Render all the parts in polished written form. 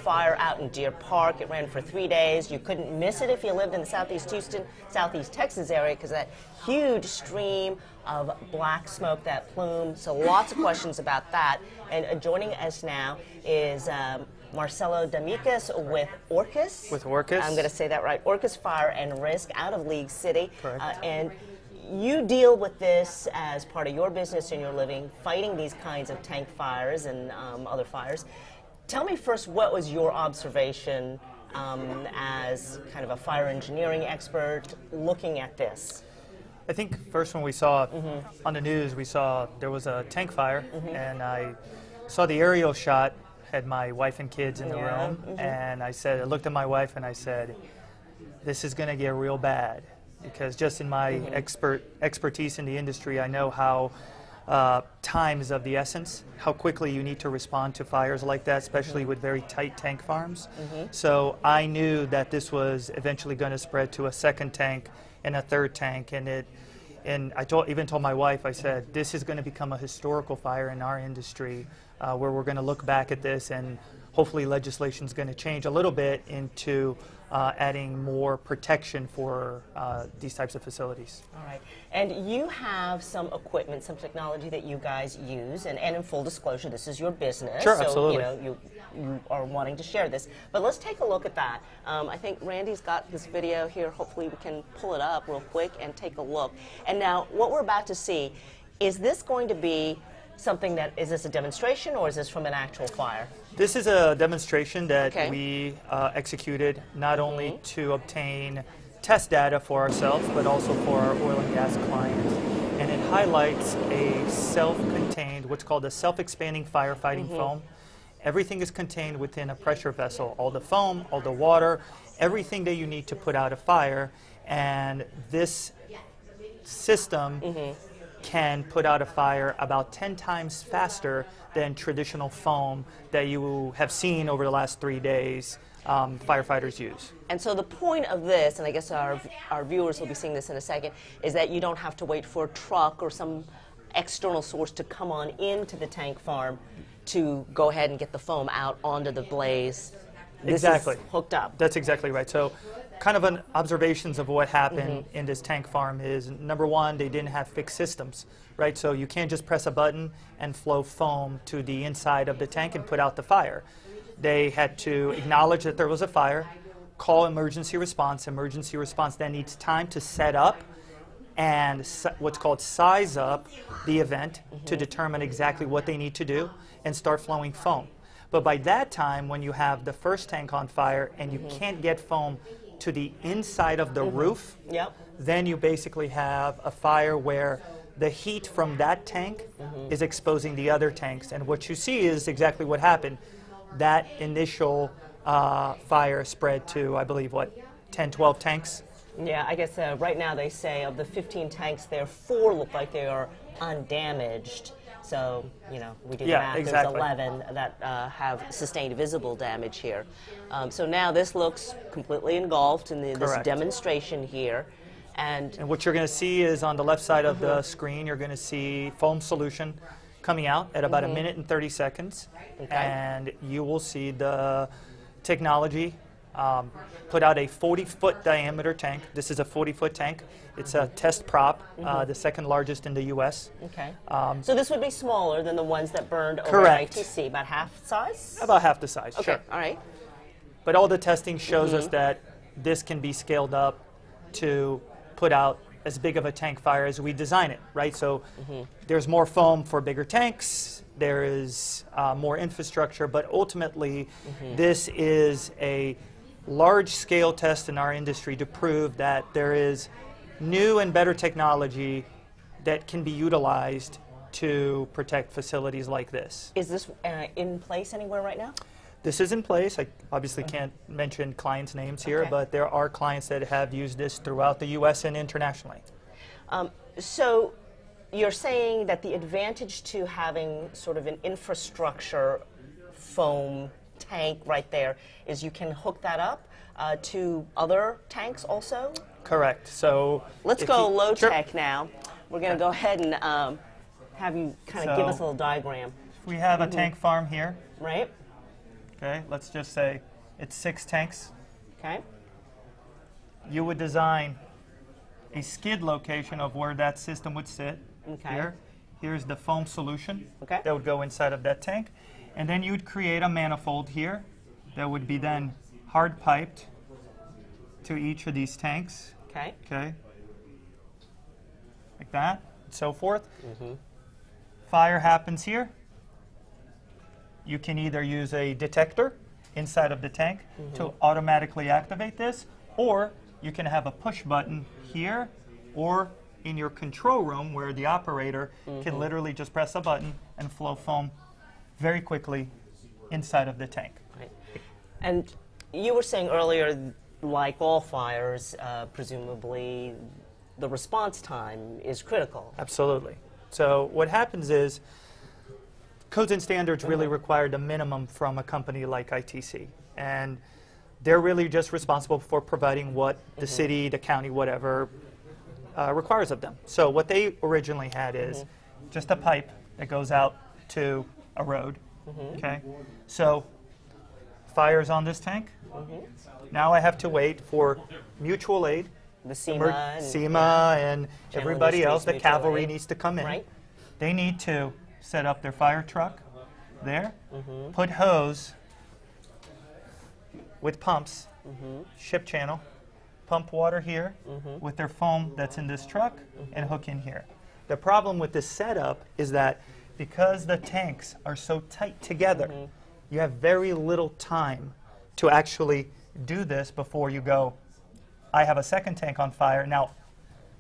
fire out in Deer Park. It ran for 3 days. You couldn't miss it if you lived in the Southeast Houston, Southeast Texas area because that huge stream of black smoke, that plume. So lots of questions about that. And joining us now is Marcelo D'Amicus with Orcus. With Orcus. I'm going to say that right. Orcus Fire and Risk out of League City. Correct. And you deal with this as part of your business and your living, fighting these kinds of tank fires and other fires. Tell me first, what was your observation as kind of a fire engineering expert looking at this? I think first when we saw on the news, we saw there was a tank fire, and I saw the aerial shot, had my wife and kids in the room, and I looked at my wife and I said, this is going to get real bad. Because just in my expertise in the industry, I know how time is of the essence, how quickly you need to respond to fires like that, especially with very tight tank farms. So I knew that this was eventually going to spread to a second tank and a third tank, and I even told my wife, I said, this is going to become a historical fire in our industry, where we're going to look back at this, and hopefully legislation is going to change a little bit into adding more protection for these types of facilities. All right. And you have some equipment, some technology that you guys use, and in full disclosure, this is your business. Sure, so, absolutely. You know, you are wanting to share this. But let's take a look at that. I think Randy's got this video here. Hopefully we can pull it up real quick and take a look. And now, what we're about to see, is this going to be something that, is this a demonstration or is this from an actual fire? This is a demonstration that we executed not only to obtain test data for ourselves, but also for our oil and gas clients. And it highlights a self-contained, what's called a self-expanding firefighting foam. Everything is contained within a pressure vessel, all the foam, all the water, everything that you need to put out a fire. And this system can put out a fire about 10 times faster than traditional foam that you have seen over the last 3 days firefighters use. And so the point of this, and I guess our viewers will be seeing this in a second, is that you don't have to wait for a truck or some external source to come on into the tank farm to go ahead and get the foam out onto the blaze. Exactly. This is hooked up. That's exactly right. So kind of an observations of what happened in this tank farm is, number one, they didn't have fixed systems, right? So you can't just press a button and flow foam to the inside of the tank and put out the fire. They had to acknowledge that there was a fire, call emergency response. Emergency response then needs time to set up and what's called size up the event to determine exactly what they need to do and start flowing foam. But by that time, when you have the first tank on fire and you can't get foam to the inside of the roof, then you basically have a fire where the heat from that tank is exposing the other tanks. And what you see is exactly what happened. That initial fire spread to, I believe, what, 10, 12 tanks? Yeah, I guess right now they say of the 15 tanks there, 4 look like they are undamaged. So, you know, we did the math. Exactly. There's 11 that have sustained visible damage here. So now this looks completely engulfed in this demonstration here. And what you're going to see is on the left side of the screen, you're going to see foam solution coming out at about 1 minute and 30 seconds. And you will see the technology put out a 40-foot diameter tank. This is a 40-foot tank. It's a test prop, the second largest in the U.S. So this would be smaller than the ones that burned over at ITC, about half size? About half the size, sure. All right. But all the testing shows us that this can be scaled up to put out as big of a tank fire as we design it, right? So there's more foam for bigger tanks, there is more infrastructure, but ultimately this is a large-scale test in our industry to prove that there is new and better technology that can be utilized to protect facilities like this. Is this in place anywhere right now? This is in place. I obviously can't mention clients' names here, but there are clients that have used this throughout the U.S. and internationally. So you're saying that the advantage to having sort of an infrastructure foam tank right there is you can hook that up to other tanks also? Correct. So let's go low tech now. We're going to go ahead and have you kind of give us a little diagram. We have a tank farm here. Right. Okay, let's just say it's 6 tanks. Okay. You would design a skid location of where that system would sit. Okay. Here. Here's the foam solution Okay. that would go inside of that tank. And then you'd create a manifold here that would be then hard piped to each of these tanks. Okay. Okay. Like that, and so forth. Fire happens here. You can either use a detector inside of the tank to automatically activate this, or you can have a push button here or in your control room where the operator can literally just press a button and flow foam very quickly inside of the tank. Right. And you were saying earlier, like all fires, presumably the response time is critical. Absolutely. So what happens is codes and standards really require the minimum from a company like ITC. And they're really just responsible for providing what the city, the county, whatever, requires of them. So what they originally had is just a pipe that goes out to a road. Okay. So fire's on this tank. Now I have to wait for mutual aid, The SEMA and everybody else. The cavalry needs to come in. Right. They need to set up their fire truck there, put hose with pumps, ship channel, pump water here with their foam that's in this truck, and hook in here. The problem with this setup is that because the tanks are so tight together, you have very little time to actually do this before you go, I have a second tank on fire. Now,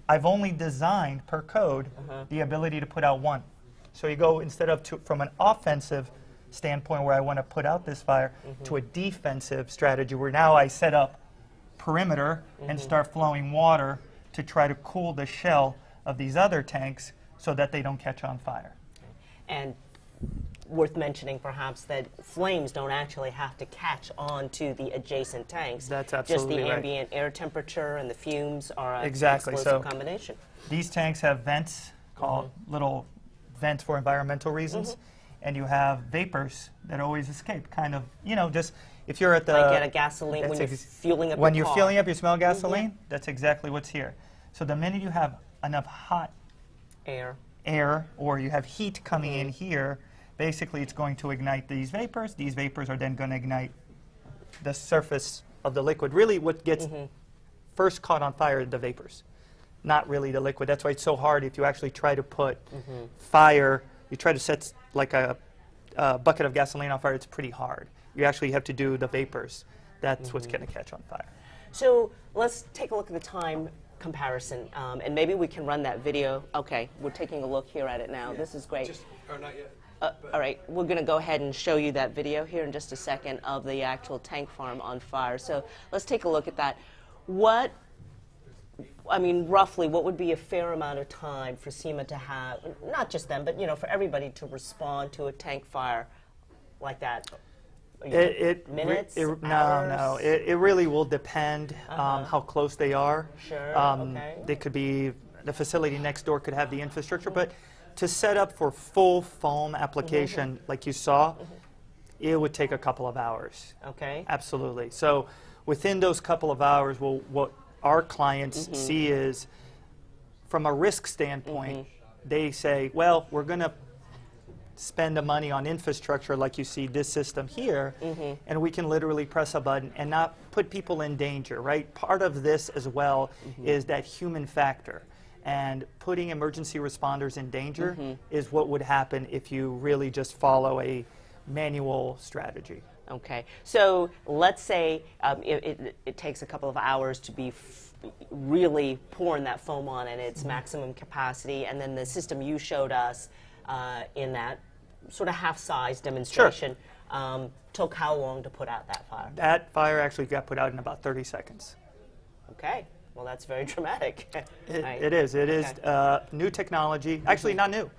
I've only designed, per code, the ability to put out one. So you go, instead of from an offensive standpoint where I want to put out this fire, to a defensive strategy where now I set up perimeter and start flowing water to try to cool the shell of these other tanks so that they don't catch on fire. And worth mentioning perhaps that flames don't actually have to catch on to the adjacent tanks. That's absolutely Just the right. ambient air temperature and the fumes are an Exactly. explosive So combination. these tanks have vents called little vents for environmental reasons, and you have vapors that always escape. Kind of, you know, just if you're at the Like at a gasoline when you're fueling up when your you're car. filling up, you smell gasoline. That's exactly what's here. So the minute you have enough hot air or you have heat coming in here, basically it's going to ignite these vapors. These vapors are then going to ignite the surface of the liquid. Really what gets first caught on fire are the vapors, not really the liquid. That's why it's so hard if you actually try to put fire, you try to set like a bucket of gasoline on fire, it's pretty hard. You actually have to do the vapors. That's what's going to catch on fire. So let's take a look at the time comparison, and maybe we can run that video. Okay, we're taking a look here at it now. This is great. Not yet. All right, we're going to go ahead and show you that video here in just a second of the actual tank farm on fire. So let's take a look at that. What, I mean, roughly, what would be a fair amount of time for SEMA to have, not just them, but, you know, for everybody to respond to a tank fire like that? Minutes? No. Hours? It really will depend how close they are. Sure, okay. They could be, the facility next door could have the infrastructure, but to set up for full foam application like you saw, it would take a couple of hours. Okay. Absolutely. So within those couple of hours, what our clients see is, from a risk standpoint, they say, well, we're going to spend the money on infrastructure like you see this system here, and we can literally press a button and not put people in danger, right? Part of this as well is that human factor. And putting emergency responders in danger is what would happen if you really just follow a manual strategy. Okay, so let's say it takes a couple of hours to be really pouring that foam on at its maximum capacity, and then the system you showed us in that sort of half-size demonstration took how long to put out that fire? That fire actually got put out in about 30 seconds. Okay, well that's very dramatic. It is. It is new technology. Actually, not new.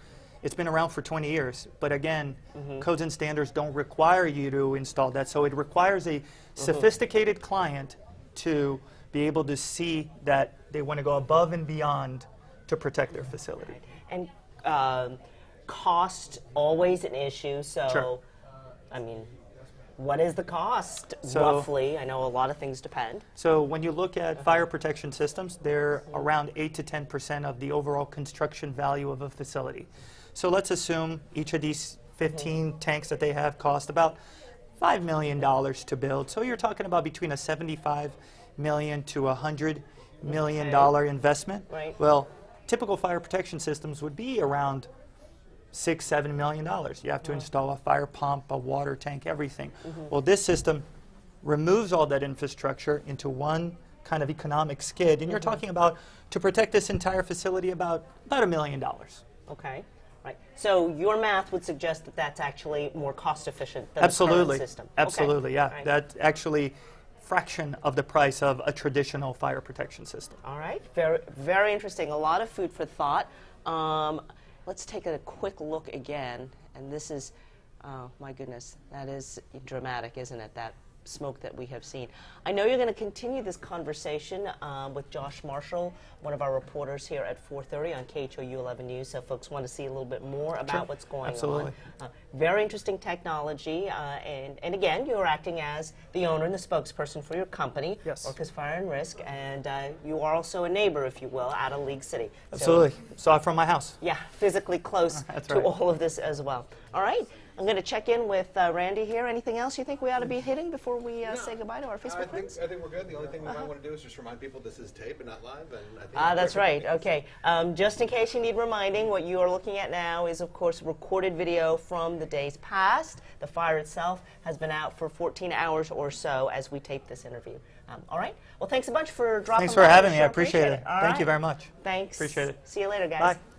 It's been around for 20 years. But again, codes and standards don't require you to install that. So it requires a sophisticated client to be able to see that they want to go above and beyond to protect their facility. And cost always an issue. So, Sure. I mean, What is the cost, roughly? I know a lot of things depend. So when you look at fire protection systems, they're around 8 to 10% of the overall construction value of a facility. So let's assume each of these 15 tanks that they have cost about $5 million to build. So you're talking about between a $75 million to $100 million investment. Right. Well, typical fire protection systems would be around $6–7 million. You have to install a fire pump, a water tank, everything. Well, this system removes all that infrastructure into one kind of economic skid, and you're talking about, to protect this entire facility, about $1 million. Okay. Right. So your math would suggest that that's actually more cost efficient than Absolutely. the current system. Absolutely, okay. yeah. Right. That's actually fraction of the price of a traditional fire protection system. All right. Very, very interesting. A lot of food for thought. Let's take a quick look again. And this is, my goodness, that is dramatic, isn't it? That smoke that we have seen. I know you're going to continue this conversation with Josh Marshall, one of our reporters here at 4:30 on KHOU 11 News. So folks want to see a little bit more about what's going Absolutely. on. Very interesting technology. And again, you're acting as the owner and the spokesperson for your company, Yes. Orcas Fire and Risk, and you are also a neighbor, if you will, out of League City. Absolutely. So, Saw it from my house. yeah, physically close That's to right. all of this as well. All right. I'm going to check in with Randy here. Anything else you think we ought to be hitting before we say goodbye to our Facebook friends? I think we're good. The only thing we might want to do is just remind people this is tape and not live. And I think That's right. Okay. Just in case you need reminding, what you are looking at now is, of course, recorded video from the days past. The fire itself has been out for 14 hours or so as we tape this interview. All right. Well, thanks a bunch for dropping by. Thanks for having me. Sure I appreciate it. All Thank right. you very much. Thanks. Appreciate it. See you later, guys. Bye.